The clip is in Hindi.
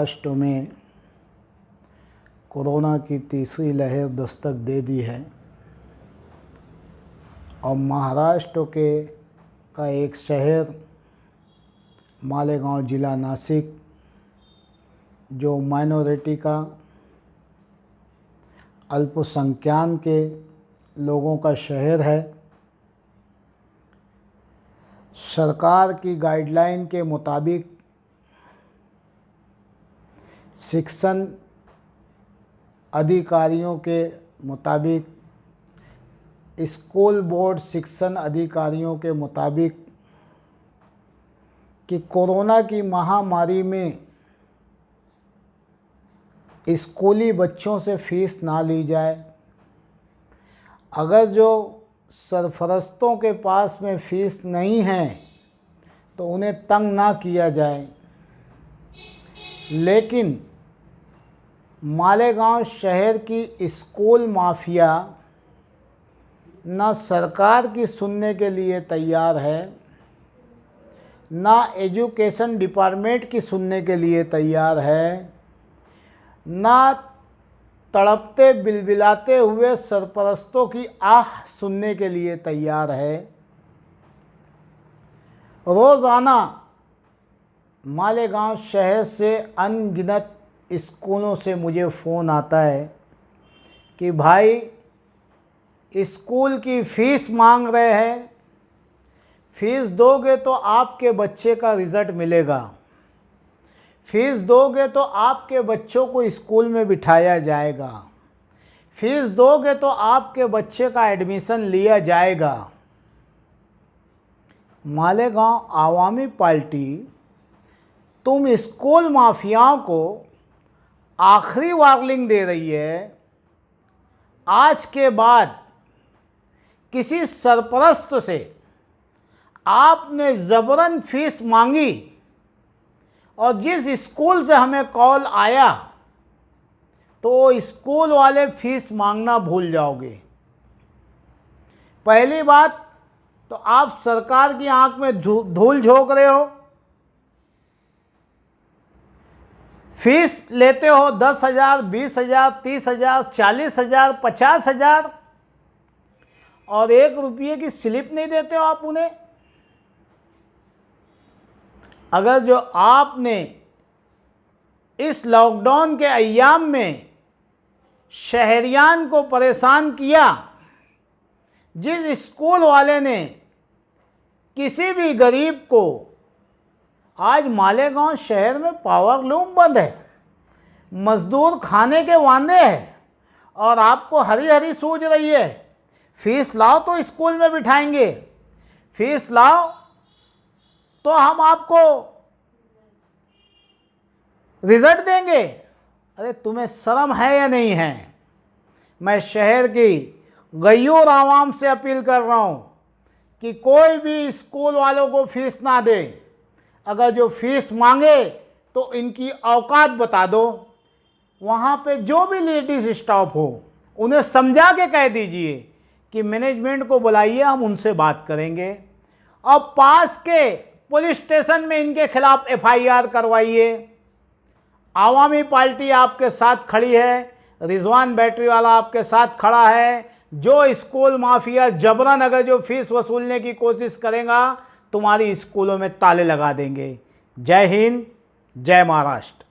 महाराष्ट्र में कोरोना की तीसरी लहर दस्तक दे दी है और महाराष्ट्र का एक शहर मालेगांव ज़िला नासिक जो माइनॉरिटी का अल्पसंख्याक के लोगों का शहर है, सरकार की गाइडलाइन के मुताबिक शिक्षण अधिकारियों के मुताबिक, स्कूल बोर्ड शिक्षण अधिकारियों के मुताबिक कि कोरोना की महामारी में स्कूली बच्चों से फ़ीस ना ली जाए। अगर जो सरफरस्तों के पास में फ़ीस नहीं है तो उन्हें तंग ना किया जाए, लेकिन मालेगांव शहर की स्कूल माफिया ना सरकार की सुनने के लिए तैयार है, ना एजुकेशन डिपार्टमेंट की सुनने के लिए तैयार है, ना तड़पते बिलबिलाते हुए सरपरस्तों की आह सुनने के लिए तैयार है। रोज़ाना मालेगांव शहर से अनगिनत स्कूलों से मुझे फ़ोन आता है कि भाई स्कूल की फ़ीस मांग रहे हैं, फ़ीस दोगे तो आपके बच्चे का रिज़ल्ट मिलेगा, फ़ीस दोगे तो आपके बच्चों को स्कूल में बिठाया जाएगा, फ़ीस दोगे तो आपके बच्चे का एडमिशन लिया जाएगा। मालेगांव आवामी पार्टी तुम स्कूल माफियाओं को आखिरी वार्निंग दे रही है। आज के बाद किसी सरपरस्त से आपने ज़बरन फ़ीस मांगी और जिस स्कूल से हमें कॉल आया तो स्कूल वाले फ़ीस मांगना भूल जाओगे। पहली बात तो आप सरकार की आंख में धूल झोंक रहे हो। फीस लेते हो 10,000, 20,000, 30,000, 40,000, 50,000 और 1 रुपये की स्लिप नहीं देते हो आप उन्हें। अगर जो आपने इस लॉकडाउन के अय्याम में शहरियान को परेशान किया, जिस स्कूल वाले ने किसी भी गरीब को, आज मालेगांव शहर में पावर लूम बंद है, मजदूर खाने के वांदे हैं और आपको हरी हरी सूझ रही है, फीस लाओ तो स्कूल में बिठाएंगे, फीस लाओ तो हम आपको रिजल्ट देंगे। अरे तुम्हें शर्म है या नहीं है? मैं शहर की गयूर आवाम से अपील कर रहा हूँ कि कोई भी स्कूल वालों को फीस ना दे। अगर जो फीस मांगे तो इनकी औकात बता दो। वहाँ पे जो भी लेडीज़ स्टाफ हो उन्हें समझा के कह दीजिए कि मैनेजमेंट को बुलाइए, हम उनसे बात करेंगे। और पास के पुलिस स्टेशन में इनके खिलाफ FIR करवाइए। आवामी पार्टी आपके साथ खड़ी है, रिजवान बैटरी वाला आपके साथ खड़ा है। जो स्कूल माफिया जबरन अगर जो फीस वसूलने की कोशिश करेगा, तुम्हारी स्कूलों में ताले लगा देंगे। जय हिंद, जय महाराष्ट्र।